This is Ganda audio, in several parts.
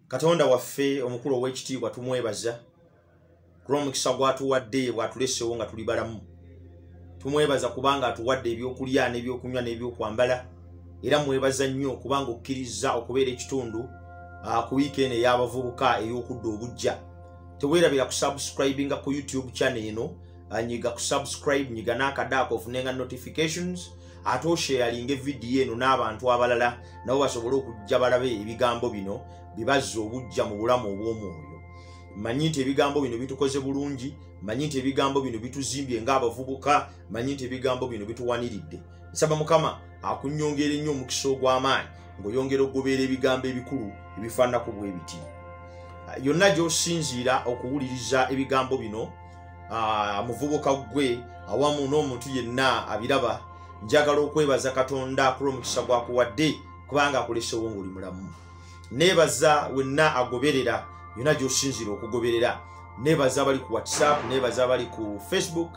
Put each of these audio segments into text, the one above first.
Katonda waffe omukulu ow'ekitiibwa tumwebaza kulw'omukisa gw'atuwadde bw'atuleseewo nga tuli balamu. Tumwebaza kubanga atuwadde ebyokulya n'ebyokunywa n'ebyokwambala, era mwebaza nnyo kubanga okkiriza okubeera ekitundu ku wiiki eno ey'abavubuka ey'okudda obujja. Teweerabira kusubscribinga ku YouTube channel eno, nyiga kusubscribe, nyiga n'akadaako ofunenga notifications, ate osharinga vidiyo eno n'abantu abalala nabo basobole okujja balabe ebigambo bino bibazza obujja mu bulamu obw'omwoyo. Manyi nti ebigambo bino bitukoze bulungi, manyi nti ebigambo bino bituzimbye ng'abavubuka, manyi nti ebigambo bino bituwaniridde. Nsaba Mukama akunnyongera ennyo omukisa ogw'amaanyi ng'oyongera okugoberera ebigambo ebikulu ebifaananako bwe biti. Yonna gy'osinziira okuwuliriza ebigambo bino, muvubuka gwe awamu n'omuntu yenna abiraba, njagala okwebaza Katonda kulw'omukisa gwakuwadde kubanga akuleseewo ng'oli mulamu. Neebaza wenna agoberera, yonna gy'osinziira okugoberera. Neebaza abali ku WhatsApp, neebaza abali ku Facebook,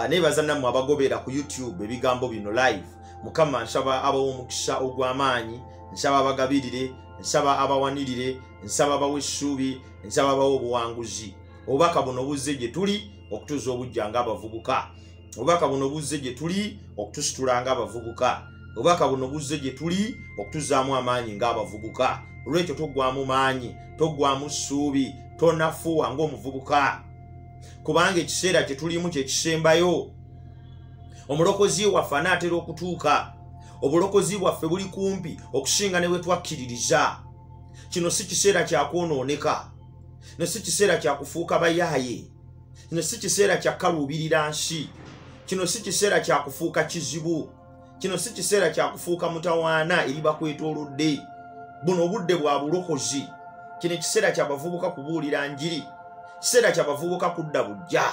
neebaza nammwe abagobera ku YouTube ebigambo bino live. Mukama nsaba abawa omukisa ogw'amaanyi, nsaba abagabirire, nsaba abawanirire, nsaba abawa essuubi, nsaba abawa obuwanguzi. Obubaka buno buzze gye tuli okutuuza obujja ng'abavubuka. Obubaka buno buzze gye tuli okutusitula ng'abavubuka. Obubaka buno buzze gye tuli okutuzaamu amaanyi ng'abavubuka. Olwekyo toggwamu maanyi, toggwamu ssuubi, tonafuwa ng'omuvubuka. Kubanga ekiseera kye tulimu kye kisembayo. Omulokozi waffe anaatera okutuuka. Obulokozi bwaffe buli kumpi okusinga ne bwe twakkiririza. Kino si kiseera kya kwonooneka. Kino si kiseera kya kufuuka bayaaye. Kino si kiseera kya kaluubirira nsi. Kino si kiseera kya kufuuka kizibu. Kino si kiseera kya kufuuka mutawaana eri bakwetoolodde. Buno obudde bwa bulokozi. Kino ekiseera ky'abavubuka kubuulira njiri. Kiseera ky'abavubuka kudda bujja.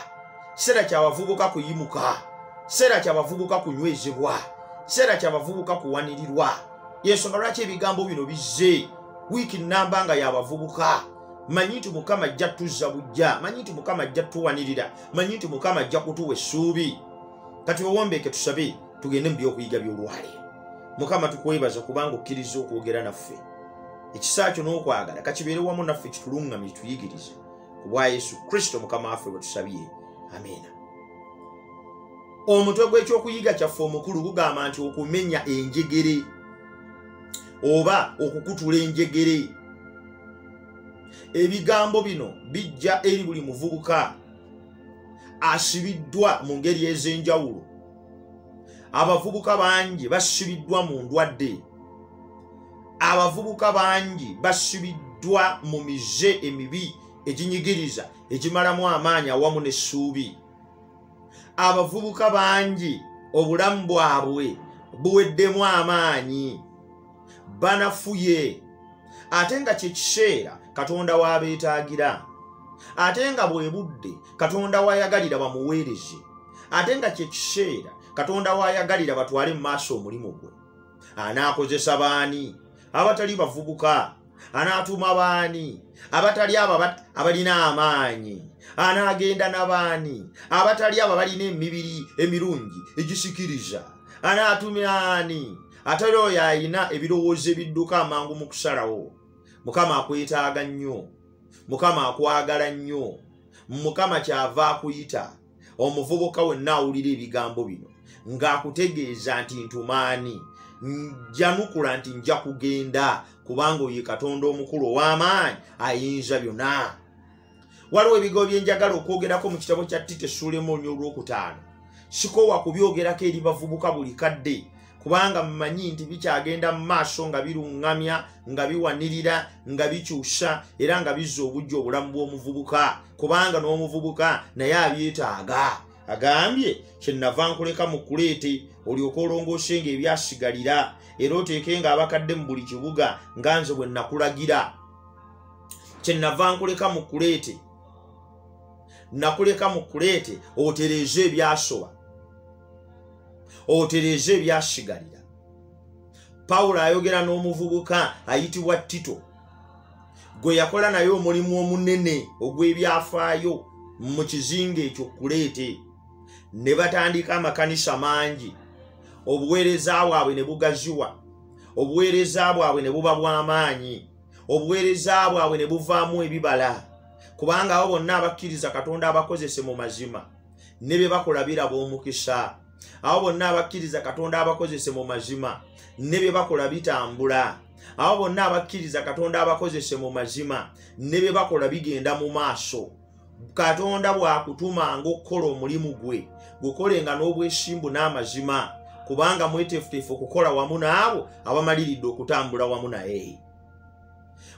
Kiseera ky'abavubuka kuyimuka. Kiseera ky'abavubuka kunywezebwa. Kiseera ky'abavubuka kuwanirirwa. Y'ensonga lwaki ebigambo bino bizze. Wiiki nnamba nga y'abavubuka. Manyi nti Mukama ajja tuzza bujja. Manyi nti Mukama ajja tuwanirira. Manyi nti Mukama ajja kutuwa essuubi. Kati wewombeeke tusabe tugende mu by'okuyiga by'olwaleero. Mukama tukwebaza kubanga okkiriza okwogera naffe. Ekisa kyo n'okwagala kakibeere wamu naffe kituluŋŋamye kituyigirize. Ku bwa Yesu Kristo Mukama waffe bwe tusabye. Amiina. Omutwe gw'ekyokuyiga kyaffe omukulu gugamba nti okumenya enjegere oba okukutula enjegere. Ebigambo bino bijja eri buli muvubuka asibiddwa mu ngeri ez'enjawulo. Abavubuka bangi basibiddwa mu ndwadde. Abavubuka bangi basibiddwa mu mize emibi eginyigiriza egimalamu amaanyi awamu n'essuubi. Abavubuka bangi obulamu bwabwe buweddemu amaanyi. Banafuye. Ate nga kye kiseera Katonda w'abeetaagira. Ate nga bwe budde Katonda w'ayagalira bamuweereze. Ate nga kye kiseera Katonda w'ayagalira batwale mu maaso omulimu gwe. Anaakozesa baani? Abatali bavubuka. Anaatuma baani? Abatali abalina amaanyi. Anaagenda n'abaani? Abatali abo balina emibiri emirungi egisikiriza. Anaatuma ani? Atali oyo ayina ebirowoozo ebidduka amangu mu kusalawo. Mukama akwetaaga nnyo. Mukama akwagala nnyo. Mukama kyava akuyita. Omuvubuka wenna awulira ebigambo bino ng'akutegeeza nti ntumaani. Njanukula nti nja kugenda kubanga oyo Katonda omukulu ow'amaanyi ayinza byonna. Waliwo ebigambo bye njagala okwogerako mu kitabo kya Tito essuula 1:5. Sikoowa kubyogerako eri bavubuka buli kadde kubanga mmanyi nti bikyagenda mu maaso nga biruŋŋamya, nga biwanirira, nga bikyusa era nga bizza obujja obulamu bw'omuvubuka kubanga n'omuvubuka naye abyetaaga. Agambye kyenava nkuleka mu Kuleete olyoke olongoosenga ebyasigalira era oteekenga abakadde mu buli kibuga nga nze bwe nakulagira. Kyenava nkuleka mu Kuleete. Nakuleka mu Kuleete otereeze ebyasoba. Otereeze ebyasigalira. Pawulo ayogera n'omuvubuka ayitibwa Tito gwe yakola naye omulimu omunene ogw'ebyafaayo mu kizinga ekyo Kuleete. Ne batandika amakanisa mangi. Obuweereza bwabwe ne bugaziwa. Obuweereza bwabwe ne buba bw'amaanyi. obuweereza bwabwe ne buvaamu ebibala kubanga abo bonna abakkiriza Katonda abakozese mu mazima ne bye bakola biraba omukisa. Abo bonna abakkiriza Katonda abakozese mu mazima ne bye bakola bitambula. Abo bonna abakkiriza Katonda abakozese mu mazima ne bye bakola bigenda mu maaso. Katonda bw'akutumanga okukola omulimu gwe gukolenga n'obwesimbu n'amazima kubanga mweteefuteefu okukola wamu n'abo abamaliridde okutambula wamu naye.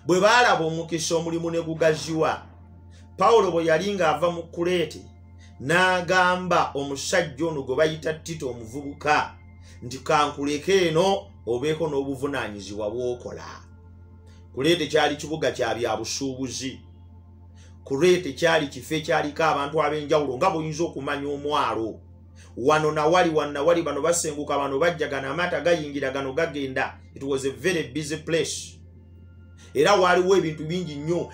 Bwe baalaba omukisa omulimu ne gugaziwa, Pawulo bwe yali ng'ava mu Kuleete n'agamba omusajja ono gwe bayita Tito omuvubuka nti kankuleke eno obeeko n'obuvunaanyizibwa bw'okola. Kuleete kyali kibuga kya bya busuubuzi. Kuleete kyali kifo ekyaliko abantu ab'enjawulo nga bw'oyinza okumanya omwalo. Wano nawali bano basenguka bano bajja gano amata gayingira gano gagenda. It was a very busy place. Era waliwo ebintu bingi nnyo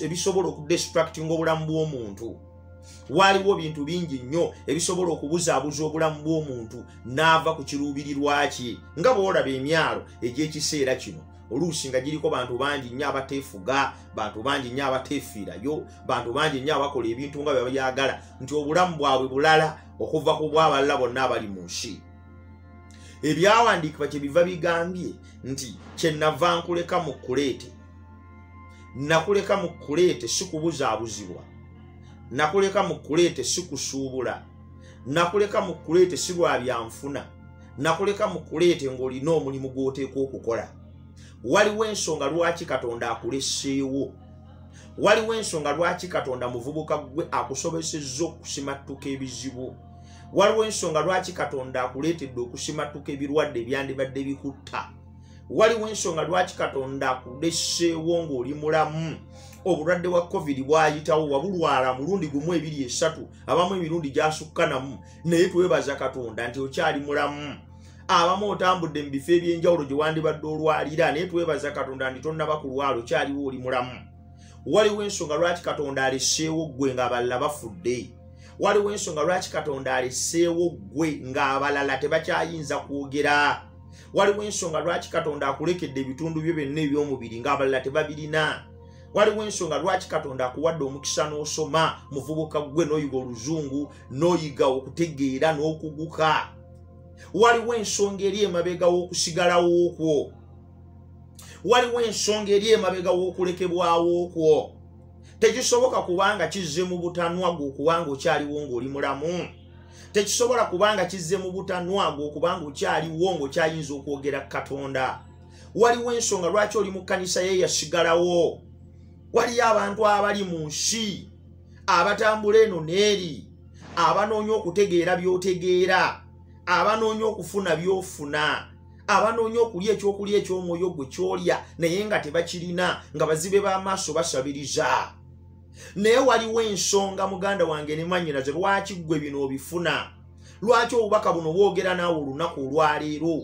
ebisobola okudestructinga obulamu bw'omuntu. Waliwo bintu bingi nnyo ebisobola okubuzaabuza obulamu bw'omuntu n'ava ku kiruubirirwa kye nga bw'olaba emyalo egy'ekiseera kino. Oluusi nga giriko bantu bangi nnyo abateefuga, bantu bangi nnyo abateefiirayo, bantu bangi nnyo abakola ebintu nga bye byagala nti obulamu bwabwe bulala okuva ku bw'abalala bonna abali mu nsi. Ebyawandiikibwa kye biva bigambye nti kyenava nkuleka mu Kuleete. Nakuleka mu Kuleete si kubuzaabuzibwa. Nakuleka mu Kuleete si kusuubula. Nakuleka mu Kuleete si lwa byanfuna. Nakuleka mu Kuleete ng'olina omulimu gw'oteekwa okukola. Waliwo ensonga lwaki Katonda akuleseewo. Waliwo ensonga lwaki Katonda muvubuka gwe akusobosezza okusimattuka ebizibu. Waliwo ensonga lwaki Katonda akuleetedde okusimattuka ebirwadde ebyandibadde bikutta. Waliwo ensonga lwaki Katonda akuleseewo ng'oli mulamu. Obulwadde bwa COVID bwayitawo wabulwala mulundi gumu 2 3 abamu emirundi gyasukka namu naye twebaza Katonda nti okyali mulamu. Abamu otambudde mu bifo eby'enjawulo gye wandibadde olwalira naye twebaza Katonda nti tonnaba kulwala okyaliwo oli mulamu. Waliwo ensonga lwaki Katonda aleseewo ggwe ng'abalala bafudde. Waliwo ensonga lwaki Katonda aleseewo ggwe ng'abalala tebakyayinza kwogera. Waliwo ensonga lwaki Katonda akulekedde ebitundu byo byonna eby'omubiri ng'abalala tebabirina. Waliwo ensonga lwaki Katonda akuwadde omukisa n'osoma muvubuka ggwe n'oyiga oluzungu n'oyiga okutegeera n'okuguka. Waliwo ensonga eri emabega w'okusigalawo okwo. Waliwo ensonga eri emabega w'okulekebwawo okwo. Tekisoboka kubanga kizze mu butanwa gwo kubanga okyaliwo ng'oli mulamu. Tekisobola kubanga kizze mu butanwa gwo kubanga okyaliwo ng'okyayinza okwogera Katonda. Waliwo ensonga lwaki oli mu kkanisa ye yasigalawo. Waliyo abantu abali mu nsi abatambula eno n'eri, abanoonya okutegeera by'otegeera, abanoonya okufuna by'ofuna, abanoonya okulya ekyokulya eky'omwoyo gwe kyolya naye nga tebakirina nga bazibe b'amaaso basabiriza. Naye waliwo ensonga muganda wange ne mwannyinaze lwaki ggwe bino obifuna. Lwaki obubaka buno bwogera naawe olunaku olwaleero.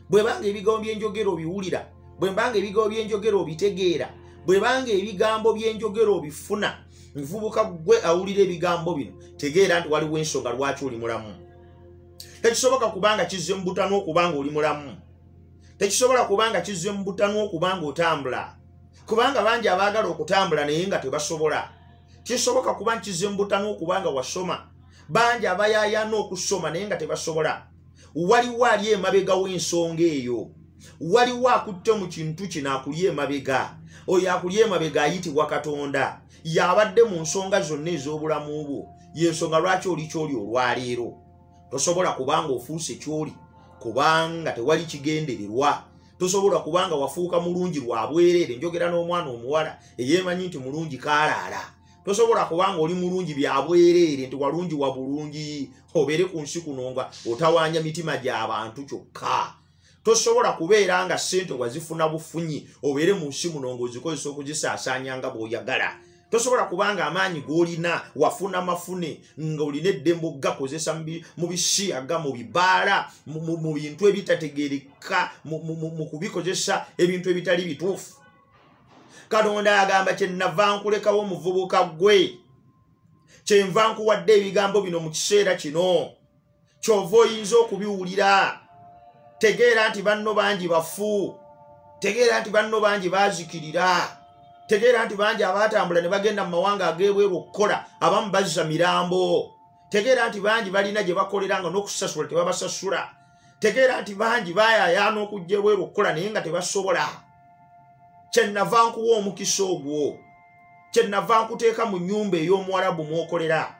Bwe banga ebigambo by'enjogera obiwulira, bwe banga ebigambo by'enjogera obitegeera, bwe banga ebigambo by'enjogera obifuna, nvubuka ggwe awulira ebigambo bino tegeera nti waliwo ensonga lwaki oli mulamu. Tekisoboka kubanga kizze mu butanwa okubanga oli mulamu. Tekisobola kubanga kizze mu butanwa okubanga otambula. Kubanga bangi abaagala okutambula naye nga tebasobola. Kisoboka kuba kizze mu butanwa okubanga wasoma. Bangi abayaayana okusoma naye nga tebasobola. Waliwo ali emabega w'ensonga eyo. Waliwo akutte mu kintu kino akulya emabega. Oyo akulya emabega ayitibwa Katonda. Yabadde mu nsonga zonna ez'obulamu bwo. Y'ensonga lwaki oli ky'oli olwaleero. Tosobola kubanga ofuuse ky'oli kubanga tewali kigendererwa. Tosobola kubanga wafuuka mulungi lwa bwereere, njogera n'omwana omuwala eyeemanyi nti mulungi kaalaala. Tosobola kubanga oli mulungi bya bwereere nti walungi wa bulungi obeere ku nsi kuno nga otawaanya mitima gy'abantu kyokka. Tosobola kubeera nga ssente wazifuna bufunyi obeere mu nsi muno ng'ozikozesa okuzisaasaanya nga bw'oyagala. Tosobola kubanga amaanyi g'olina wafuna mafune ng'olina eddembe ogakozesa mu bisiyaga, mu bibaala, mu bintu ebitategeereka, mu kubikozesa ebintu ebitali bituufu. Katonda agamba kyenava nkulekawo muvubuka ggwe. Kyenva nkuwadde ebigambo bino mu kiseera kino. Kyova oyinza okubiwulira. Tegeera nti banno bangi bafu. Tegeera nti banno bangi bazikirira. Tegeera nti bangi abatambula ne bagenda mu mawanga ageebweru okukola abamu bazza mirambo. Tegeera nti bangi balina gye bakoleranga n'okusasula tebabasasula. Tegeera nti bangi baayaayaana okujja ebweru okukola naye nga tebasobola. Kyennava nkuwa omukisa ogwo. Kyennava nkuteeka mu nnyumba ey'Omuwarabu mwokolera.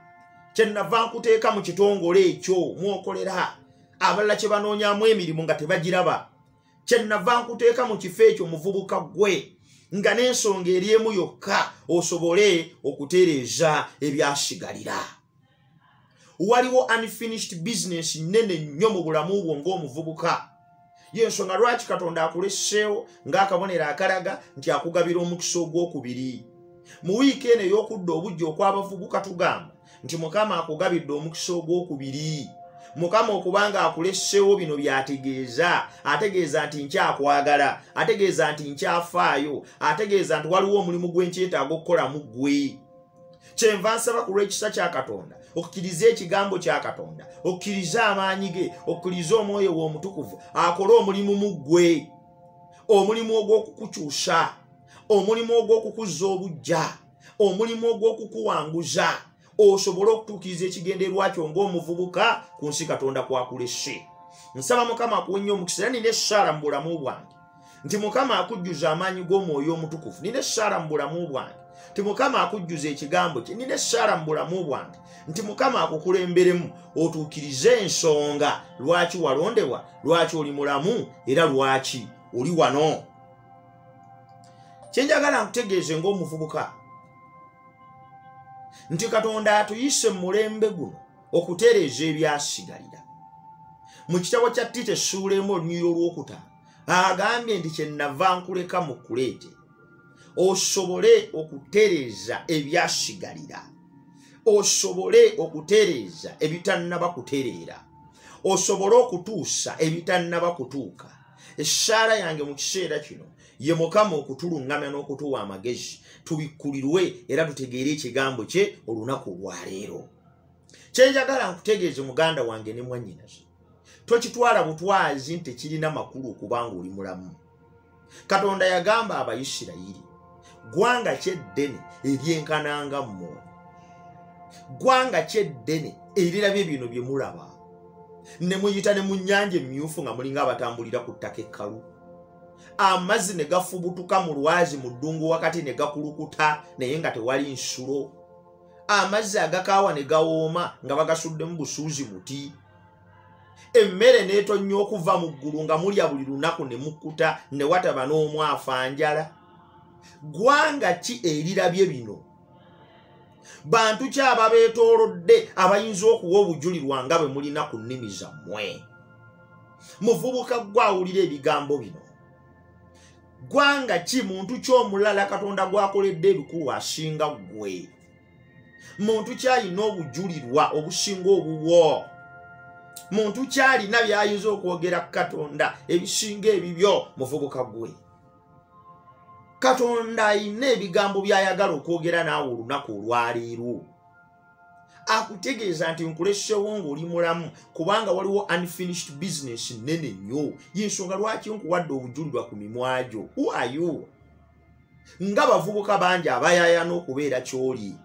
Kyennava nkuteeka mu kitongole ekyo mwokolera. Abalala kye banoonyaamu emirimu nga tebagiraba. Kyennava nkuteeka mu kifo ekyo muvubuka gwe nga n'ensonga eri emu yokka osobole okutereeza ebyasigalira. Waliwo unfinished business nnene nnyo mu bulamu bwo ng'omuvubuka. Y'ensonga lwaki Katonda akulesseewo ng'akabonero akalaga nti akugabira omukisa ogwokubiri. Mu wiiki eno ey'okudda obujja okw'abavubuka tugamba nti Mukama akugabidde omukisa ogwokubiri. Mukama okubanga akulesseewo bino byategeeza, ategeeza nti nkyakwagala, ategeeza nti nkyafaayo, ategeeza nti waliwo omulimu gwenkyetaaga okukolamu ggwe. Kyenva nsaba ku lw'ekisa kya Katonda okukkiriza ekigambo kya Katonda, okukkiriza amaanyi ge, okukkiriza Omwoyo we Omutukuvu akole omulimu mu ggwe, omulimu ogw'okukukyusa, omulimu ogw'okukuzza obuggya, omulimu ogw'okukuwanguza, osobole okutuukiriza ekigendererwa kyo ng'omuvubuka ku nsi Katonda kwakulesse. Nsaba Mukama akuwenye omukisa. Nina essaala mu bulamu bwange nti Mukama akujjuza amaanyi g'Omwoyo Omutukuvu. Nina essaala mu bulamu bwange nti Mukama akujjuza ekigambo kye. Nina essaala mu bulamu bwange nti Mukama akukulemberemu otuukirize ensonga lwaki walondebwa, lwaki oli mulamu era lwaki oli wano. Kyenjagala nkutegeeze ng'omuvubuka nti Katonda atuyise mu mulembe guno okutereeza ebyasigalira. Mu kitabo kya Tito essuula 1:5 agambye nti kyennava nkuleka mukuleete osobole okutereeza ebyasigalira, osobole okutereeza ebitannaba kutereera, osobole okutuusa ebitannaba kutuuka. Essaala yange mu kiseera kino ye Mukama okutuluŋŋamya n'okutuwa amagezi tubikkulirwe era tutegeere ekigambo kye olunaku olwaleero. Kyenjagala nkutegeeze muganda wange ne mwannyinaze, tokitwala butwazi nti tekirina makulu okubanga oli mulamu. Katonda yagamba Abayisirayiri, ggwanga kyeddene eryenkananga mmwe, ggwanga kyeddene erirabye bino bye mulaba, ne muyita ne mu nnyanja emmyufu nga mulinga abatambulira ku ttaka ekkalu. Amazzi ne gafubutuka mu lwazi mu ddungu wakati ne gakulukuta naye nga tewali nsulo. Amazzi agakaawa ne gawooma nga bagasuddemu busuuzi muti. Emmere n'etonnya okuva mu ggulu nga mulya buli lunaku ne mukkuta ne wataba n'omu afa njala. Ggwanga ki erirabye bino? Bantu ki ababeetoolodde abayinza okuwa obujulirwa nga bwe mulina ku nnimi zammwe? Muvubuka gwe awulira ebigambo bino, ggwanga ki, muntu ki omulala Katonda gwakoledde ebikulu asinga ggwe? Muntu ki alina obujulirwa obusinga obuwo? Muntu ki alina by'ayinza okwogera ku Katonda ebisinga ebibyo? Muvubuka gwe. Katonda alina ebigambo by'ayagala okwogera naawe olunaku olwaleero. Akutegeeza nti nkulesseewo ng'oli mulamu kubanga waliwo unfinished business nnene nnyo. Y'ensonga lwaki nkuwadde obujulirwa ku mimwa gyo. Who are you? Nga bavubuka bangi abayaayana okubeera ky'oli.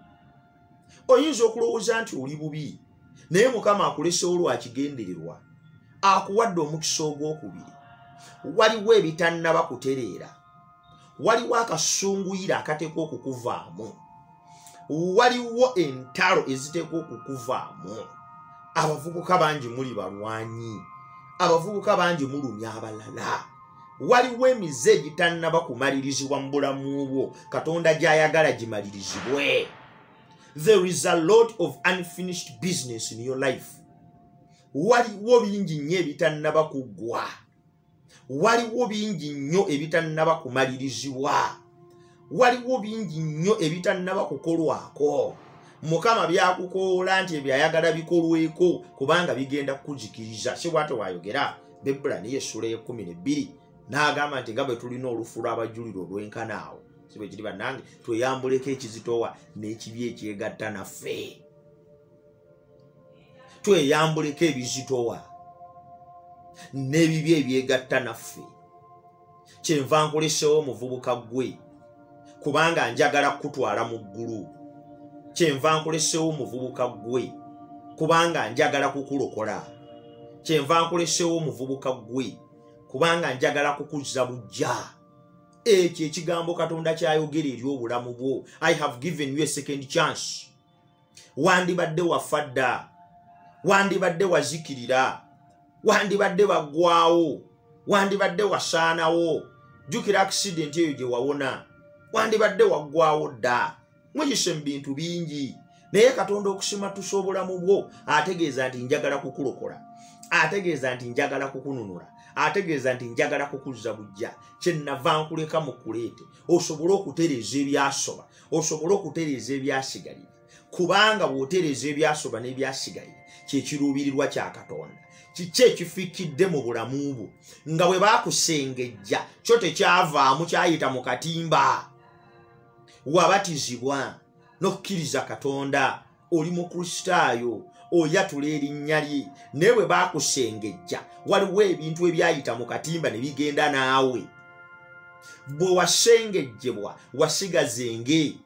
Oyinza okulowooza nti oli bubi, naye Mukama akulesseewo lwa kigendererwa. Akuwadde omukisa ogwokubiri. Waliwo ebitannaba kutereera. Waliwo akasunguyira akateekwa okukuvaamu. Waliwo entalo eziteekwa okukuvaamu. Abavubuka bangi muli balwanyi. Abavubuka bangi mulumya abalala. Waliwo emize egitannaba kumalirizibwa mu bulamu bwo, Katonda gy'ayagala gimalirizibwe. There is a lot of unfinished business in your life. Waliwo bingi nnyo ebitannaba kuggwa. Waliwo bingi nnyo ebitannaba kumalirizibwa. Waliwo bingi nnyo ebitannaba kukolwako. Mukama byakukoola nti ebyayagala bikolweko kubanga bigenda kukuzikiriza. Si bw'ate wayogera Bebulaniya essuula 12 n'agamba nti nga bwe tulina olufu lw'abajulirwa olwenkanaawo, si bwe kiri bannange, tweyambuleko ekizitowa n'ekibi ekyegatta naffe. Tweyambuleko ebizitowa n'ebibi ebyegatta naffe. kyenva nkolesewo omuvubuka gwe kubanga njagala kutwala mu ggulu. Kyenva nkolesewo omuvubuka gwe kubanga njagala kukulokola. Kyenva nkolesewo omuvubuka gwe kubanga njagala kukuzza bujja. Ekyo ekigambo Katonda kyayogera eri obulamu bwo. I have given you a second chance. Wandibadde wafadda, wandibadde wazikirira, wandibadde waggwaawo, wandibadde wasaanawo. Jjukira accident eyo gye wawona, wandibadde waggwaawo dda. Muyise mu bintu bingi, naye Katonda okusimatusa obulamu bwo ategeeza nti njagala kukulokola, ategeeza nti njagala kukununula, ategeeza nti njagala kukuzza bujja. Kyennava nkuleka mukuleete osobole okutereeza ebyasoba, osobole okutereeza ebyasigalire, kubanga bw'otereeza ebyasoba n'ebyasigalire kyekiruubirirwa kya Katonda. Kiki ekifikidde mu bulamu bwo nga bwe baakusengejja kyo tekyavaamu, kyayita mu katimba. Wabatizibwa n'okkiriza Katonda, oli mu Kristaayo, oyatula erinnya lye, naye bwe baakusengejja waliwo ebintu ebyayita mu katimba ne bigenda naawe. Bwe wasengejjebwa wasigaza enge,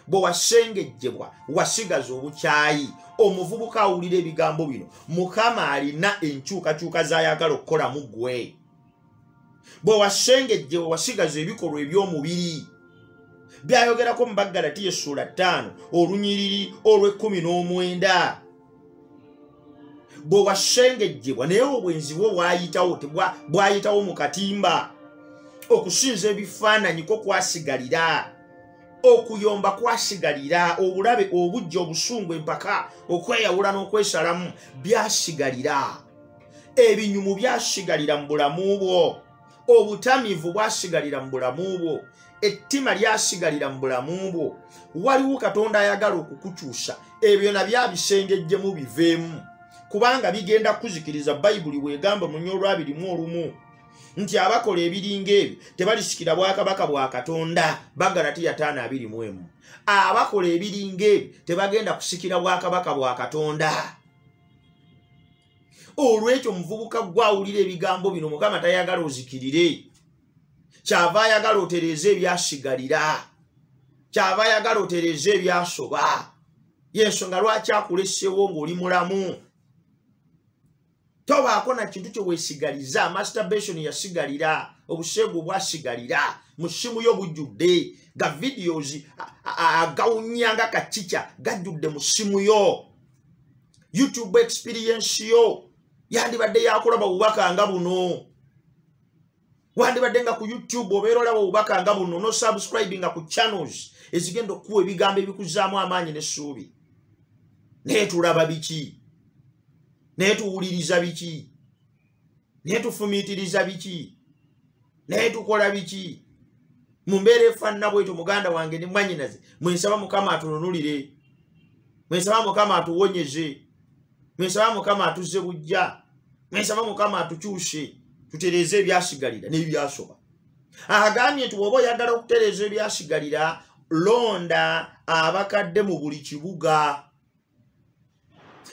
bwe wasengejjebwa wasigaza obukyayi. Omuvubuka awulira ebigambo bino, Mukama alina enkyukakyuka z'ayagala okukola mu ggwe. Bwe wasengejjebwa wasigaza ebikolwa eby'omubiri. Byayogerako mu Bagalatiya essula 5 olunyiriri olw'19. Bwe wasengejjebwa naye obwenzi bwo bwayitawo mu katimba. Okusinza ebifaananyi ko kwasigalira, okuyomba kwasigalira, obulabe, obujja, obusungu, empaka, okweyawula n'okwesalamu byasigalira. Ebinyumu byasigalira mu bulamu bwo, obutamivu bwasigalira mu bulamu bwo, ettima lyasigalira mu bulamu bwo. Waliwo Katonda ayagala okukukyusa, ebyo nabyo abisengejjemu biveemu, kubanga bigenda kuzikiriza. Bayibuli bw'egamba mu 2:1 nti abakola ebiringa ebyo tebalisikira bwakabaka bwa Katonda. Bagalatiya 5:21. Abakola ebiringa ebyo tebagenda kusikira bwakabaka bwa Katonda. Olwekyo omuvubuka gwawulira ebigambo bino, Mukama tayagala ozikirire, kyava ayagala otereeze ebyasigalira, kyava ayagala otereeze ebyasoba. Yensonga lwaki akuleseewo ng'oli mulamu. Tobaako na kintu kye weesigaliza. Masturbation yasigalira, obuseegu bwasigalira, musimu yo bujjudde, ga videos agawunyanga kacica gajjudde mu simu yo. YouTube experience yo yandibadde yakulaba bubaka nga buno. Wandibadde nga ku YouTube obeera olaba bubaka nga buno, no subscribing ku channels ezigenda okuwa ebigambo ebikuzaamu amaanyi n'essuubi. Naye tulaba biki? Naye tuwuliriza biki? Naye tufumiitiriza biki? Naye tukola biki? Mu mbeera efaanana bwetyo, muganda wange ne mwannyinaze, mwensaba Mukama atununulire, mwensaba Mukama atuwonyeze, mwensaba Mukama atuzze bujja, mwensaba Mukama atukyuse, tutereeze ebyasigalira n'ebyasoba. Agambye nti bw'oba oyagala okutereeza ebyasigalira, londa abakadde mu buli kibuga.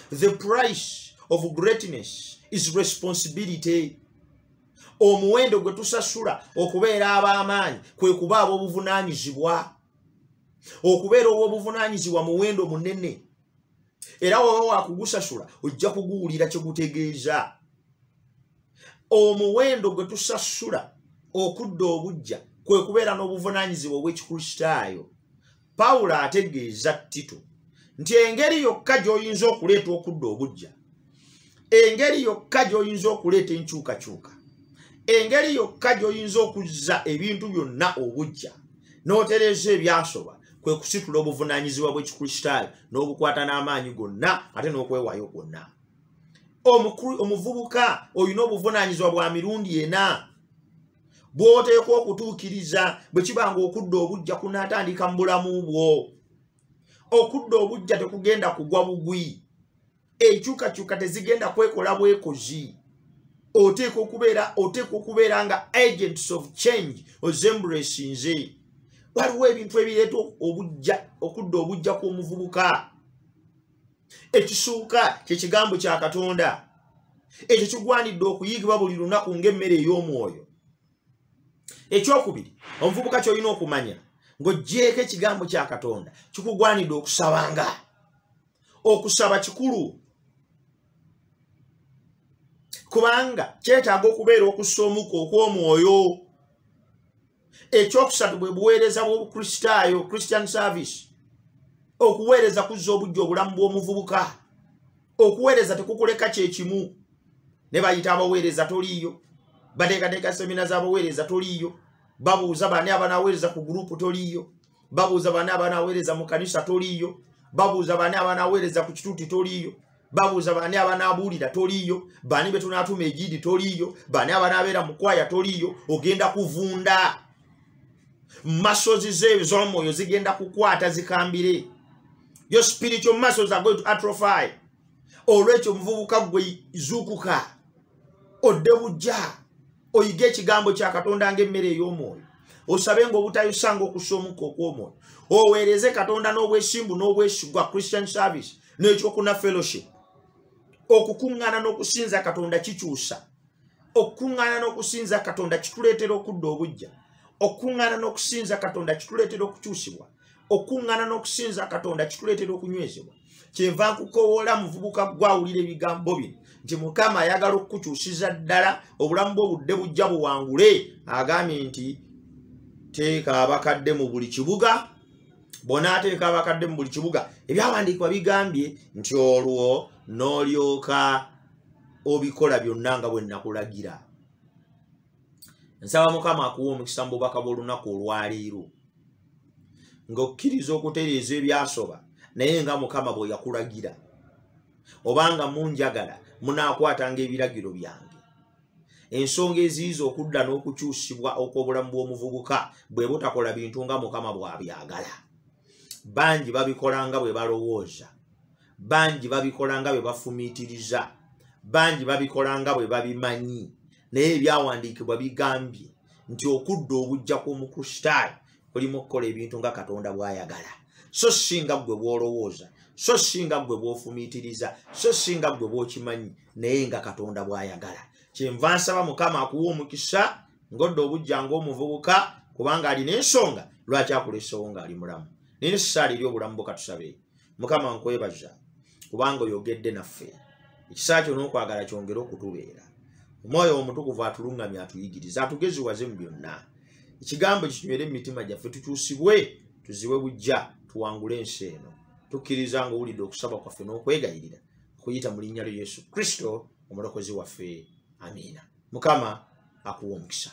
The price of greatness is responsibility. Omuwendo gwe tusasula okubeera ab'amaanyi kwe kuba ab'obuvunaanyizibwa. Okubeera obw'obuvunaanyizibwa muwendo munene, era woba wakugusasula ojja kuguwulira kye gutegeeza. Omuwendo gwe tusasula okudda obujja kwe kubeera n'obuvunaanyizibwa obw'Ekikristaayo. Pawulo ategeeza Tito nti engeri yokka gy'oyinza okuleeta okudda obujja, engeri yokka gy'oyinza okuleeta enkyukakyuka, engeri yokka gy'oyinza okuzza ebintu byonna obujja n'otereeza ebyasoba, kwe kusitula obuvunaanyizibwa bw'Ekikristaayo n'obukwata n'amaanyi gonna ate n'okwewaayo kwonna. Omuvubuka olina obuvunaanyizibwa bwa mirundi 4 bw'oteekwa okutuukiriza bwe kibanga okudda obujja kunaatandika mu bulamu bwo. Okudda obujja tekugenda kugwa bugwi, enkyukakyuka tezigenda kwekola bwekozi. Oteekwa okubeera nga agents of change, ozembracinze. Waliwo ebintu ebireeta okudda obujja kw'omuvubuka. Ekisuuka kyekigambo kya Katonda, ekyo kigwanidde okuyigibwa buli lunaku ng'emmere ey'omwoyo. Ekyokubiri, omuvubuka ky'olina okumanya ng'oggyeeko ekigambo kya Katonda kikugwanidde okusabanga. Okusaba kikulu kubanga kyetaaga okubeera okusomuka okw'omwoyo. Ekyokusatu bwe buweereza bw'obukristaayo, Christian service. Okuweereza kuzza obujja obulamu bw'omuvubuka. Okuweereza tekukuleka kye kimu. Ne bayita abaweereza toliiyo. Bateekateeka semina z'abaweereza toliiyo. Babuuza bani abanaaweereza ku gurupu toliiyo. Babuuza bani abanaaweereza mu kanisa toliiyo. Babuuza bani abanaaweereza ku kituuti toliiyo. Babuuza bani abanaabuulira toliiyo. Bani be tunaatuma egiidi toliiyo. Bani abanaabeera mu kwaya toliiyo. Ogenda kuvunda. Muscles z'omwoyo zigenda kukwata zikambire. Your spiritual muscles are going to atrophy. Olwekyo omuvubuka gwe zuukuka. Odde bujja. Oyige ekigambo kya Katonda ng'emmere ey'omwoyo. Osabe ng'obutayusanga okusomuka okw'omwoyo. Oweereze Katonda n'obwesimbu n'obwesigwa Christian service n'ekyokuna fellowship. Okukuŋŋaana n'okusinza Katonda kikyusa. Okukuŋŋaana n'okusinza Katonda kituleetera okudda obujja. Okukuŋŋaana n'okusinza Katonda kituleetera okukyusibwa. Okukuŋŋaana n'okusinza Katonda kituleetera okunywezebwa. Kyenva nkukowoola muvubuka gwawulira ebigambo bino nti Mukama ayagala okukukyusiza ddala obulamu bwo budde bujja buwangule. Agambye nti teeka abakadde mu buli kibuga. Bw'onaateeka abakadde mu buli kibuga, ebyawandiikibwa bigambye nti olwo n'olyoka obikola byonna nga bwe nakulagira. Nsaba Mukama akuwa omukisa mu bubaka bw'olunaku olwaleero ng'okkiriza okutereeza ebyasoba naye nga Mukama bwe yakulagira. Obanga munjagala munaakwatanga ebiragiro byange. Ensonga eziyiza okudda n'okukyusibwa okw'obulamu bw'omuvubuka bwe butakola bintu nga Mukama bw'abyagala. Bangi babikola nga bwe balowooza. Bangi babikola nga bwe bafumiitiriza. Bangi babikola nga bwe babimanyi. Naye ebyawandiikibwa bigambye nti okudda obujja kw'omukristaayo kulimu okukola ebintu nga Katonda bw'ayagala. So singa gwe bw'olowooza, so singa gwe bw'ofumiitiriza, so singa gwe bw'okimanyi, naye nga Katonda bw'ayagala. Kyenva nsaba Mukama akuwa omukisa ng'odda obujja ng'omuvubuka kubanga alina ensonga lwaki akuleseewo ng'ali mulamu. Nina essaala eri obulamu bwo katusabe. Mukama nkwebaza kubanga oyogedde naffe. Ekisa kyo n'okwagala kyongere okutubeera. Omwoyo omutukuvu atuluŋŋamye atuyigiriza atugeziwaze mu byonna. Ekigambo kinywere mu mitima gyaffe tukyusibwe tuziwe bujja tuwangule ensi eno. Tukkiriza ng'owulidde okusaba kwaffe n'okwegayirira okuyita mu linnya lya Yesu Kristo omulokozi waffe. Amiina. Mukama akuwa omukisa.